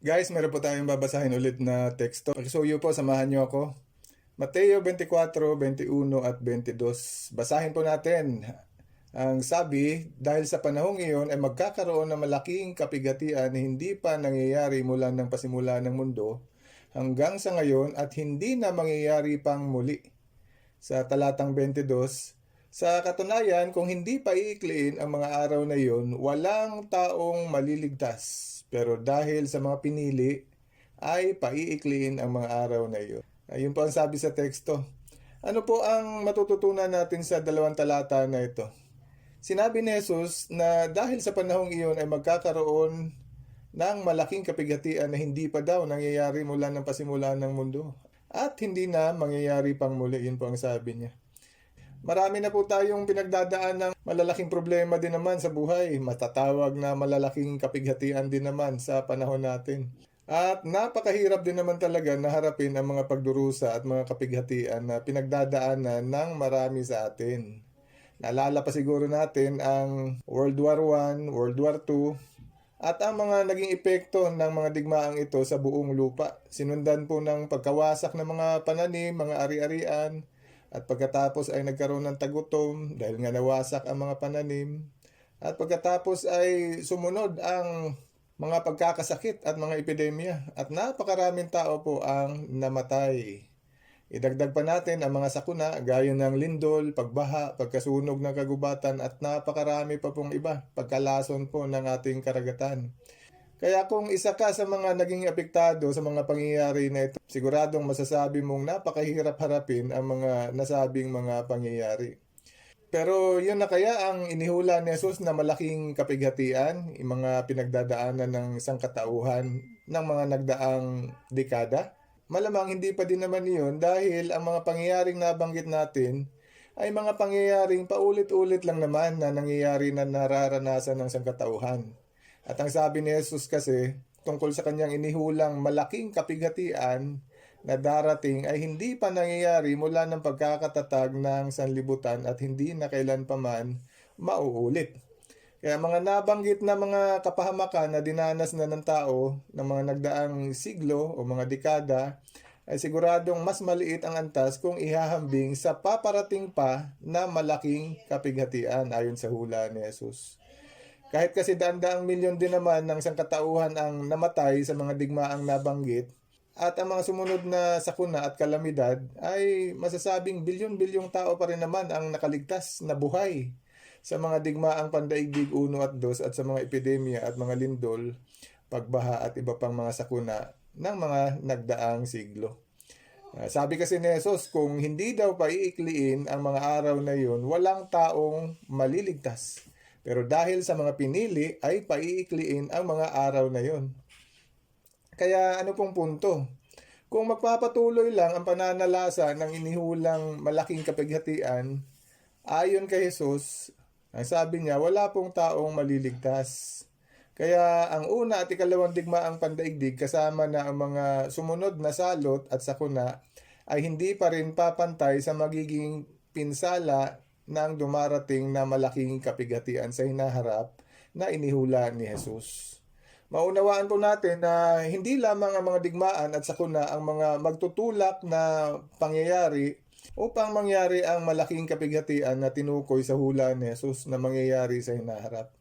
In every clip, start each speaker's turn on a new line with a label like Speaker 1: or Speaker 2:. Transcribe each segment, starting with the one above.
Speaker 1: Guys, meron po tayong babasahin ulit na teksto. Pakisuyo po, samahan niyo ako. Mateo 24, 21 at 22. Basahin po natin. Ang sabi, dahil sa panahong iyon ay magkakaroon ng malaking kapigatian na hindi pa nangyayari mula ng pasimula ng mundo hanggang sa ngayon at hindi na mangyayari pang muli. Sa talatang 22, sa katunayan, kung hindi pa iikliin ang mga araw na iyon, walang taong maliligtas. Pero dahil sa mga pinili, ay paiikliin ang mga araw na iyon. Ayun po ang sabi sa teksto. Ano po ang matututunan natin sa dalawang talata na ito? Sinabi ni Jesus na dahil sa panahong iyon ay magkakaroon ng malaking kapigatian na hindi pa daw nangyayari mula ng pasimulan ng mundo. At hindi na mangyayari pang muli, yun po ang sabi niya. Marami na po tayong pinagdadaan ng malalaking problema din naman sa buhay. Matatawag na malalaking kapighatian din naman sa panahon natin. At napakahirap din naman talaga na harapin ang mga pagdurusa at mga kapighatian na pinagdadaanan ng marami sa atin. Naalala pa siguro natin ang World War I, World War II, at ang mga naging epekto ng mga digmaang ito sa buong lupa. Sinundan po ng pagkawasak ng mga pananim, mga ari-arian, at pagkatapos ay nagkaroon ng tagutom dahil nga nawasak ang mga pananim. At pagkatapos ay sumunod ang mga pagkakasakit at mga epidemya. At napakaraming tao po ang namatay. Idagdag pa natin ang mga sakuna gaya ng lindol, pagbaha, pagkasunog ng kagubatan at napakarami pa pong iba, pagkalason po ng ating karagatan. Kaya kung isa ka sa mga naging apektado sa mga pangyayari na ito, siguradong masasabi mong napakahirap harapin ang mga nasabing mga pangyayari. Pero yun na kaya ang inihula ni Jesus na malaking kapighatian, yung mga pinagdadaanan ng sangkatauhan ng mga nagdaang dekada? Malamang hindi pa din naman yun dahil ang mga pangyayaring nabanggit natin ay mga pangyayaring paulit-ulit lang naman na nangyayari na nararanasan ng sangkatauhan. At ang sabi ni Jesus kasi tungkol sa kanyang inihulang malaking kapighatian na darating ay hindi pa nangyayari mula ng pagkakatatag ng sanlibutan at hindi na kailanpaman mauulit. Kaya mga nabanggit na mga kapahamakan na dinanas na ng tao ng mga nagdaang siglo o mga dekada ay siguradong mas maliit ang antas kung ihahambing sa paparating pa na malaking kapighatian ayon sa hula ni Jesus. Kahit kasi daan-daang milyon din naman ng sangkatauhan ang namatay sa mga digmaang nabanggit at ang mga sumunod na sakuna at kalamidad ay masasabing bilyon-bilyong tao pa rin naman ang nakaligtas na buhay sa mga digmaang pandaigdig 1 at 2 at sa mga epidemya at mga lindol, pagbaha at iba pang mga sakuna ng mga nagdaang siglo. Sabi kasi ni Jesus, kung hindi daw paiikliin ang mga araw na yun, walang taong maliligtas. Pero dahil sa mga pinili ay paiikliin ang mga araw na yun. Kaya ano pong punto? Kung magpapatuloy lang ang pananalasa ng inihulang malaking kapighatian, ayon kay Jesus, ang sabi niya, wala pong taong maliligtas. Kaya ang una at ikalawang digmaang pandaigdig kasama na ang mga sumunod na salot at sakuna ay hindi pa rin papantay sa magiging pinsala ng dumarating na malaking kapighatian sa hinaharap na inihula ni Jesus. Maunawaan po natin na hindi lamang ang mga digmaan at sakuna ang mga magtutulak na pangyayari upang mangyari ang malaking kapighatian na tinukoy sa hula ni Jesus na mangyayari sa hinaharap.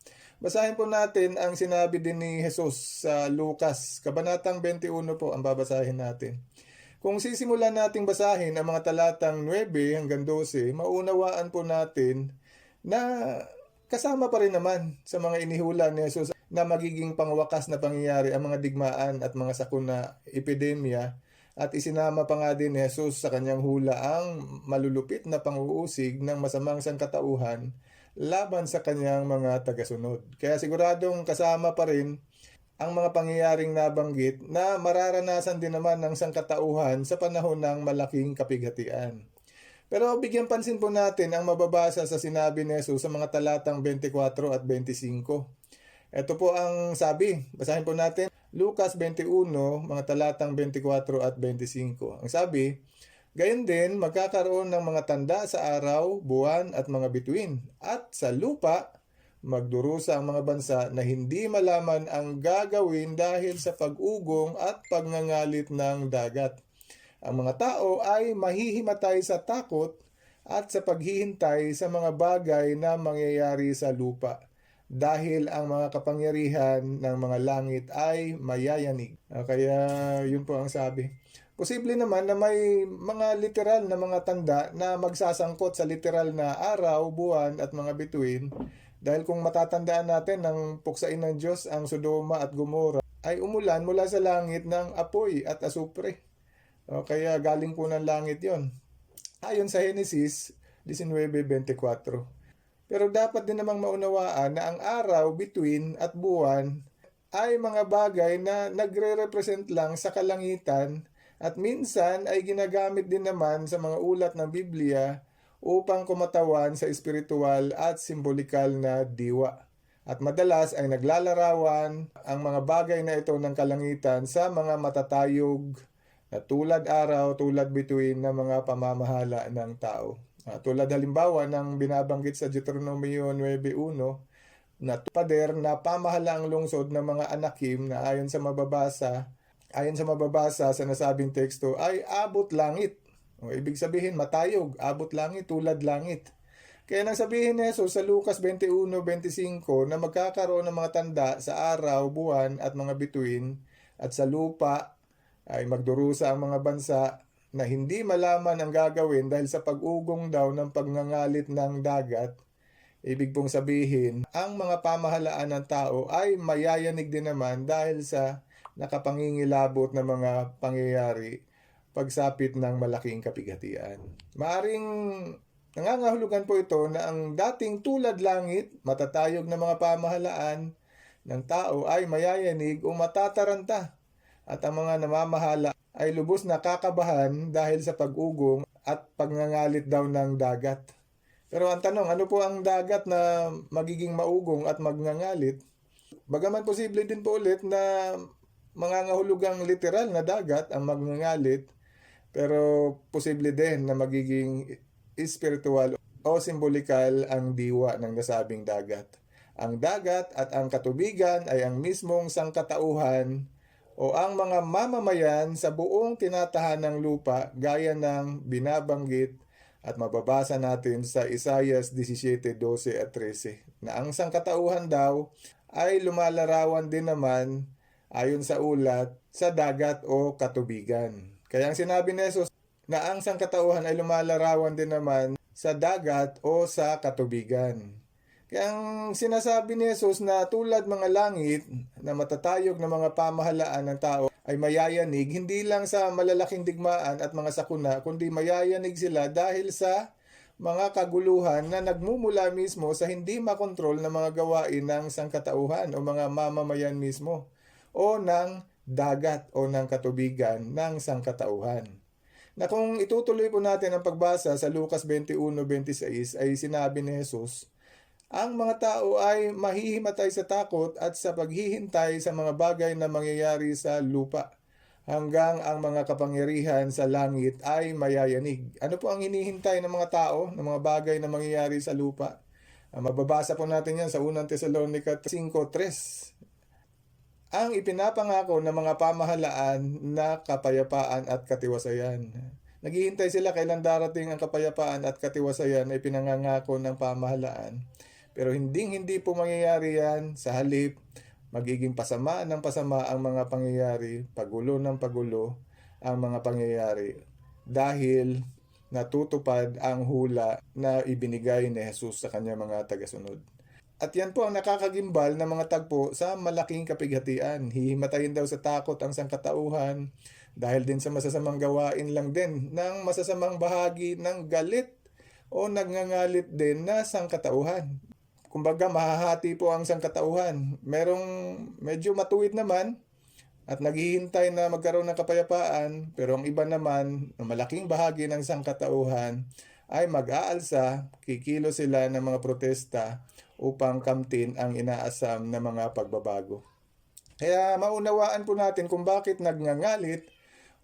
Speaker 1: Basahin po natin ang sinabi din ni Jesus sa Lucas, Kabanatang 21 po ang babasahin natin. Kung sisimulan nating basahin ang mga talatang 9 hanggang 12, maunawaan po natin na kasama pa rin naman sa mga inihula ni Jesus na magiging pangwakas na pangyayari ang mga digmaan at mga sakuna, epidemya, at isinama pa nga din ni Jesus sa kanyang hula ang malulupit na pang-uusig ng masamang sangkatauhan laban sa kanyang mga tagasunod. Kaya siguradong kasama pa rin ang mga pangyayaring nabanggit na mararanasan din naman ng sangkatauhan sa panahon ng malaking kapighatian. Pero bigyan pansin po natin ang mababasa sa sinabi ni Jesus sa mga talatang 24 at 25. Ito po ang sabi, basahin po natin. Lucas 21, mga talatang 24 at 25. Ang sabi, gayon din magkakaroon ng mga tanda sa araw, buwan at mga bituin. At sa lupa, magdurusa ang mga bansa na hindi malaman ang gagawin dahil sa pag-ugong at pagngangalit ng dagat. Ang mga tao ay mahihimatay sa takot at sa paghihintay sa mga bagay na mangyayari sa lupa dahil ang mga kapangyarihan ng mga langit ay mayayanig. Kaya yun po ang sabi. Posible naman na may mga literal na mga tanda na magsasangkot sa literal na araw, buwan at mga bituin. Dahil kung matatandaan natin ng puksain ng Diyos ang Sodoma at Gomora ay umulan mula sa langit ng apoy at asupre. Kaya galing po ng langit yon. Ayon sa Genesis 19:24. Pero dapat din namang maunawaan na ang araw, bituin at buwan ay mga bagay na nagre-represent lang sa kalangitan at minsan ay ginagamit din naman sa mga ulat ng Biblia upang kumatawan sa espiritual at simbolikal na diwa. At madalas ay naglalarawan ang mga bagay na ito ng kalangitan sa mga matatayog na tulad araw, tulad bituin na mga pamamahala ng tao. Tulad halimbawa ng binabanggit sa Deuteronomio 9:1 na pader na pamahalaang lungsod ng mga Anakim na ayon sa mababasa sa nasabing teksto ay abot langit. Ibig sabihin matayog, abot langit, tulad langit. Kaya nang sabihin ni Jesus sa Lucas 21:25 na magkakaroon ng mga tanda sa araw, buwan at mga bituin at sa lupa ay magdurusa ang mga bansa na hindi malaman ang gagawin dahil sa pag-ugong daw ng pagngangalit ng dagat, ibig pong sabihin, ang mga pamahalaan ng tao ay mayayanig din naman dahil sa nakapangingilabot na mga pangyayari pagsapit ng malaking kapighatian. Maaring nangangahulugan po ito na ang dating tulad langit, matatayog na mga pamahalaan ng tao ay mayayanig o matataranta at ang mga namamahala ay lubos na kakabahan dahil sa pag-ugong at pagngangalit daw ng dagat. Pero ang tanong, ano po ang dagat na magiging maugong at magngangalit? Bagaman posible din po ulit na mangangahulugang literal na dagat ang magngangalit, pero posible din na magiging spiritual o simbolikal ang diwa ng nasabing dagat. Ang dagat at ang katubigan ay ang mismong sangkatauhan o ang mga mamamayan sa buong tinatahanang lupa gaya ng binabanggit at mababasa natin sa Isaiah 17:12 at 13 na ang sangkatauhan daw ay lumalarawan din naman ayon sa ulat sa dagat o katubigan. Kaya ang sinabi ni Jesus na ang sangkatauhan ay lumalarawan din naman sa dagat o sa katubigan. Kaya ang sinasabi ni Jesus na tulad mga langit na matatayog na mga pamahalaan ng tao ay mayayanig hindi lang sa malalaking digmaan at mga sakuna, kundi mayayanig sila dahil sa mga kaguluhan na nagmumula mismo sa hindi makontrol na mga gawain ng sangkatauhan o mga mamamayan mismo o ng dagat o ng katubigan ng sangkatauhan. Na kung itutuloy po natin ang pagbasa sa Lucas 21:26 ay sinabi ni Jesus, ang mga tao ay mahihimatay sa takot at sa paghihintay sa mga bagay na mangyayari sa lupa hanggang ang mga kapangyarihan sa langit ay mayayanig. Ano po ang hinihintay ng mga tao, ng mga bagay na mangyayari sa lupa? Mababasa po natin yan sa 1 Tesalonica 5:3. Ang ipinapangako ng mga pamahalaan na kapayapaan at katiwasayan. Naghihintay sila kailan darating ang kapayapaan at katiwasayan na ipinangangako ng pamahalaan. Pero hindi po mangyayari yan. Sa halip, magiging pasama ng pasama ang mga pangyayari, pagulo ng pagulo ang mga pangyayari. Dahil natutupad ang hula na ibinigay ni Jesus sa kanyang mga tagasunod. At yan po ang nakakagimbal ng mga tagpo sa malaking kapighatian. Hihimatayin daw sa takot ang sangkatauhan dahil din sa masasamang gawain lang din ng masasamang bahagi ng galit o nagngangalit din na sangkatauhan. Kumbaga mahahati po ang sangkatauhan. Merong medyo matuwid naman at naghihintay na magkaroon ng kapayapaan, pero ang iba naman, ang malaking bahagi ng sangkatauhan ay mag-aalsa, kikilo sila ng mga protesta upang kamtin ang inaasam na mga pagbabago. Kaya maunawaan po natin kung bakit nagngangalit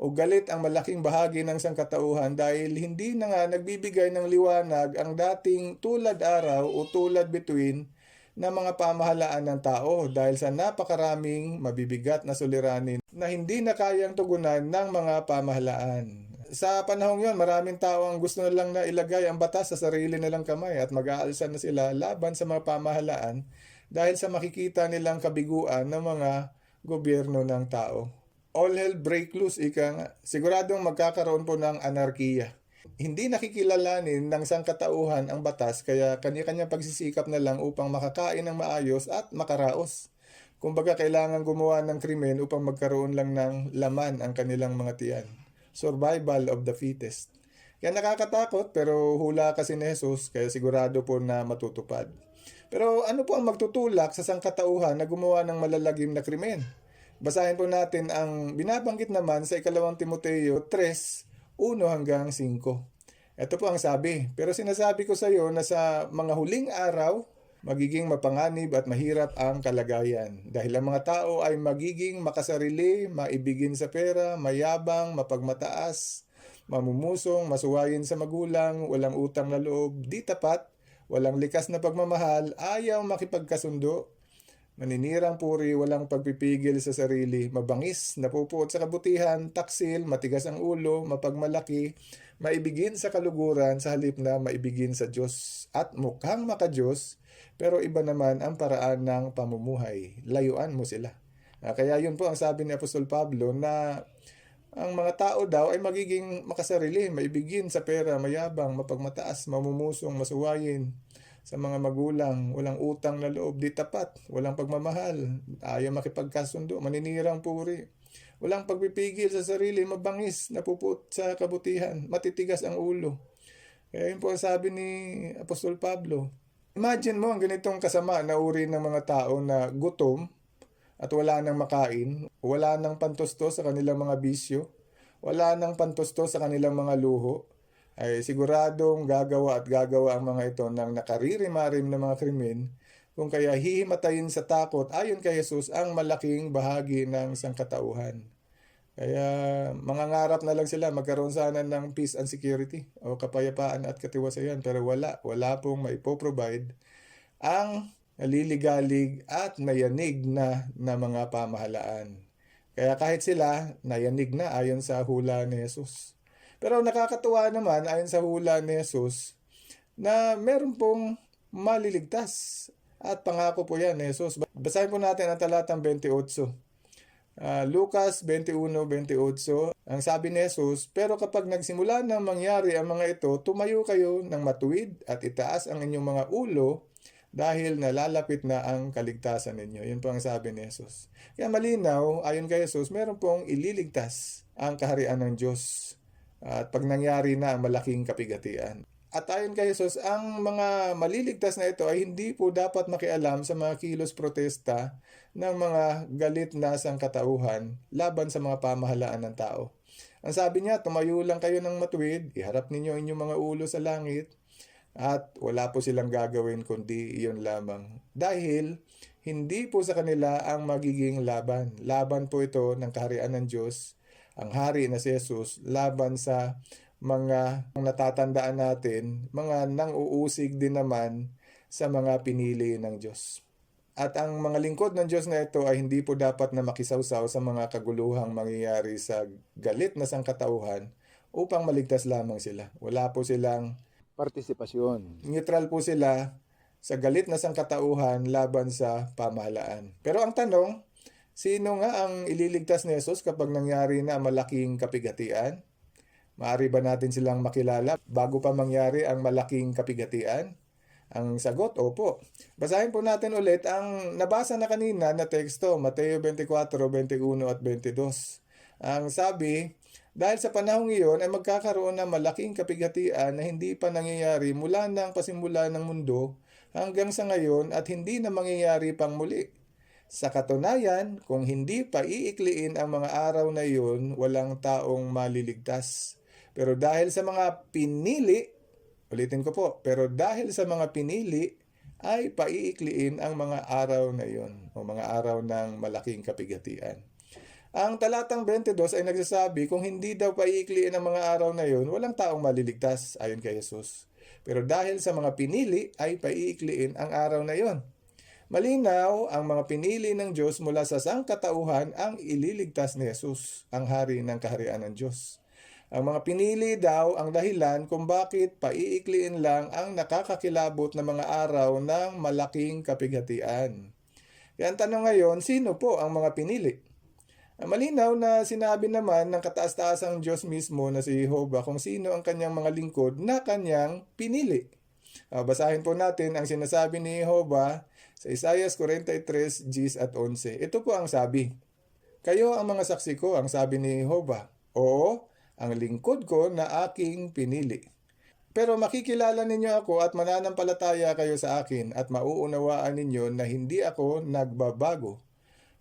Speaker 1: o galit ang malaking bahagi ng sangkatauhan dahil hindi na nga nagbibigay ng liwanag ang dating tulad araw o tulad bituin ng mga pamahalaan ng tao dahil sa napakaraming mabibigat na suliranin na hindi na kayang tugunan ng mga pamahalaan. Sa panahong yon, maraming tao ang gusto na lang na ilagay ang batas sa sarili nilang kamay at mag-aalsa na sila laban sa mga pamahalaan dahil sa makikita nilang kabiguan ng mga gobyerno ng tao. All hell break loose, ika nga. Siguradong magkakaroon po ng anarkiya. Hindi nakikilalanin ng sangkatauhan ang batas kaya kanya-kanya pagsisikap na lang upang makakain ng maayos at makaraos. Kumbaga kailangan gumawa ng krimen upang magkaroon lang ng laman ang kanilang mga tiyan. Survival of the fittest. Kaya nakakatakot pero hula kasi ni Jesus kaya sigurado po na matutupad. Pero ano po ang magtutulak sa sangkatauhan na gumawa ng malalagim na krimen? Basahin po natin ang binabanggit naman sa 2 Timoteo 3, 1-5. Ito po ang sabi, pero sinasabi ko sa iyo na sa mga huling araw, magiging mapanganib at mahirap ang kalagayan. Dahil ang mga tao ay magiging makasarili, maibigin sa pera, mayabang, mapagmataas, mamumusong, masuwayin sa magulang, walang utang na loob, di tapat, walang likas na pagmamahal, ayaw makipagkasundo, maninirang puri, walang pagpipigil sa sarili, mabangis, napupuot sa kabutihan, taksil, matigas ang ulo, mapagmalaki, maibigin sa kaluguran sa halip na maibigin sa Diyos, at mukhang makadiyos, pero iba naman ang paraan ng pamumuhay. Layuan mo sila. Kaya yun po ang sabi ni Apostol Pablo na ang mga tao daw ay magiging makasarili, maibigin sa pera, mayabang, mapagmataas, mamumusong, masuwayin sa mga magulang, walang utang na loob, di tapat, walang pagmamahal, ayaw makipagkasundo, maninirang puri, walang pagpipigil sa sarili, mabangis, napuput sa kabutihan, matitigas ang ulo. Kaya yun po ang sabi ni Apostol Pablo. Imagine mo ang ganitong kasama na uri ng mga tao na gutom at wala nang makain, wala nang pantusto sa kanilang mga bisyo, wala nang pantusto sa kanilang mga luho, ay siguradong gagawa at gagawa ang mga ito ng nakaririmarim na mga krimen, kung kaya hihimatayin sa takot ayon kay Jesus ang malaking bahagi ng sangkatauhan. Kaya mangangarap na lang sila magkaroon sana ng peace and security o kapayapaan at katiwasayan, pero wala pong maipoprovide ang naliligalig at nayanig na mga pamahalaan. Kaya kahit sila, nayanig na ayon sa hula ni Jesus. Pero nakakatuwa naman ayon sa hula ni Jesus na meron pong maliligtas. At pangako po yan ni Jesus. Basahin po natin ang talatang 28. Lucas 21:28, ang sabi ni Jesus, pero kapag nagsimula na mangyari ang mga ito, tumayo kayo ng matuwid at itaas ang inyong mga ulo dahil nalalapit na ang kaligtasan ninyo. Yun po ang sabi ni Jesus. Kaya malinaw, ayon kay Jesus, meron pong ililigtas ang kaharian ng Diyos. At pag nangyari na ang malaking kapigatian. At ayon kay Jesus, ang mga maliligtas na ito ay hindi po dapat makialam sa mga kilos protesta ng mga galit na sangkatauhan laban sa mga pamahalaan ng tao. Ang sabi niya, tumayo lang kayo ng matuwid, iharap ninyo inyong mga ulo sa langit, at wala po silang gagawin kundi iyon lamang. Dahil hindi po sa kanila ang magiging laban. Laban po ito ng kaharian ng Diyos, ang hari na si Jesus, laban sa mga natatandaan natin, mga nang-uusig din naman sa mga pinili ng Diyos. At ang mga lingkod ng Diyos na ito ay hindi po dapat na makisawsaw sa mga kaguluhang mangyayari sa galit na sangkatauhan upang maligtas lamang sila. Wala po silang partisipasyon. Neutral po sila sa galit na sangkatauhan laban sa pamahalaan. Pero ang tanong, sino nga ang ililigtas ni Jesus kapag nangyari na malaking kapigatian? Maaari ba natin silang makilala bago pa mangyari ang malaking kapigatian? Ang sagot, opo. Basahin po natin ulit ang nabasa na kanina na teksto, Mateo 24:21 at 22. Ang sabi, dahil sa panahong iyon ay magkakaroon ng malaking kapigatian na hindi pa nangyayari mula ng pasimula ng mundo hanggang sa ngayon at hindi na mangyayari pang muli. Sa katunayan, kung hindi pa iikliin ang mga araw na iyon, walang taong maliligtas. Pero dahil sa mga pinili, ulitin ko po, pero dahil sa mga pinili, ay paiikliin ang mga araw na iyon o mga araw ng malaking kapigatian. Ang talatang 22 ay nagsasabi kung hindi daw paiikliin ang mga araw na iyon, walang taong maliligtas ayon kay Jesus. Pero dahil sa mga pinili ay paiikliin ang araw na iyon. Malinaw, ang mga pinili ng Diyos mula sa sangkatauhan ang ililigtas ni Jesus, ang hari ng kaharian ng Diyos. Ang mga pinili daw ang dahilan kung bakit paiikliin lang ang nakakakilabot na mga araw ng malaking kapighatian. Kaya ang tanong ngayon, sino po ang mga pinili? Malinaw na sinabi naman ng kataas-taasang Diyos mismo na si Jehovah kung sino ang kanyang mga lingkod na kanyang pinili. Basahin po natin ang sinasabi ni Jehovah sa Isaiah 43, 10 at 11. Ito po ang sabi. Kayo ang mga saksi ko, ang sabi ni Jehovah. Oo, ang lingkod ko na aking pinili. Pero makikilala ninyo ako at mananampalataya kayo sa akin at mauunawaan ninyo na hindi ako nagbabago.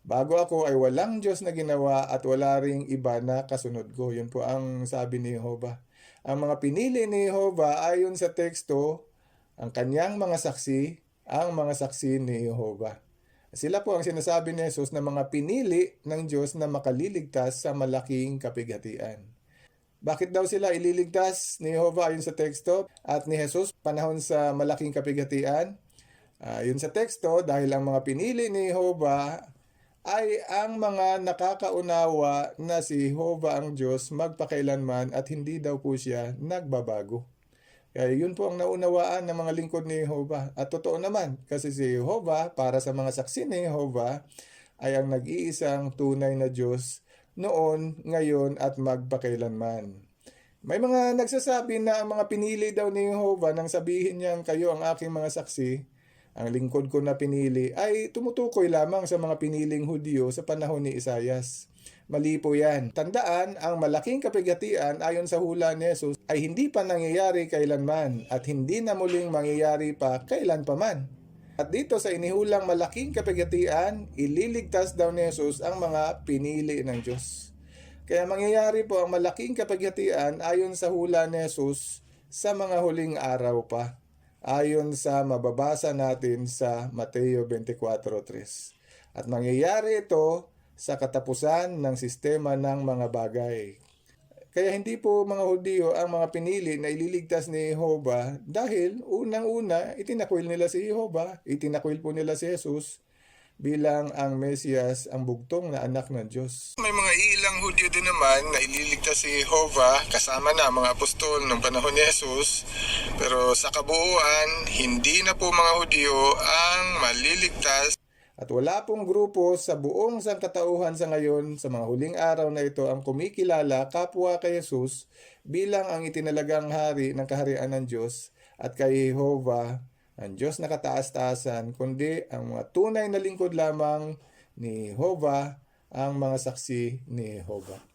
Speaker 1: Bago ako ay walang Diyos na ginawa at wala ring iba na kasunod ko. Yun po ang sabi ni Jehovah. Ang mga pinili ni Jehovah ayon sa teksto, ang kanyang mga saksi, ang mga saksi ni Jehovah. Sila po ang sinasabi ni Jesus na mga pinili ng Diyos na makaliligtas sa malaking kapighatian. Bakit daw sila ililigtas ni Jehovah ayon sa teksto at ni Jesus panahon sa malaking kapighatian? Yun sa teksto, dahil ang mga pinili ni Jehovah ay ang mga nakakaunawa na si Jehovah ang Diyos magpakailanman at hindi daw po siya nagbabago. Kaya yun po ang naunawaan ng mga lingkod ni Jehovah. At totoo naman, kasi si Jehovah, para sa mga saksi ni Jehovah, ay ang nag-iisang tunay na Diyos noon, ngayon, at magpakailanman. May mga nagsasabi na ang mga pinili daw ni Jehovah nang sabihin niyang kayo ang aking mga saksi, ang lingkod ko na pinili, ay tumutukoy lamang sa mga piniling Hudyo sa panahon ni Isaias. Mali po yan. Tandaan, ang malaking kapighatian ayon sa hula ni Jesus ay hindi pa nangyayari kailanman at hindi na muling mangyayari pa kailan pa man. At dito sa inihulang malaking kapighatian, ililigtas daw ni Jesus ang mga pinili ng Diyos. Kaya mangyayari po ang malaking kapighatian ayon sa hula ni Jesus sa mga huling araw pa, ayon sa mababasa natin sa Mateo 24:3. At mangyayari ito sa katapusan ng sistema ng mga bagay. Kaya hindi po mga Hudyo ang mga pinili na ililigtas ni Jehovah dahil unang-una itinakwil nila si Jehovah, itinakwil po nila si Jesus bilang ang Mesiyas, ang bugtong na anak ng Diyos. May mga ilang Hudyo din naman na ililigtas si Jehovah kasama na mga apostol ng panahon ni Jesus. Pero sa kabuuan, hindi na po mga Hudyo ang maliligtas. At wala pong grupo sa buong sangkatauhan sa ngayon, sa mga huling araw na ito, ang kumikilala kapwa kay Jesus bilang ang itinalagang hari ng kaharian ng Diyos at kay Jehovah, ang Diyos na kataas-taasan, kundi ang mga tunay na lingkod lamang ni Jehovah, ang mga saksi ni Jehovah.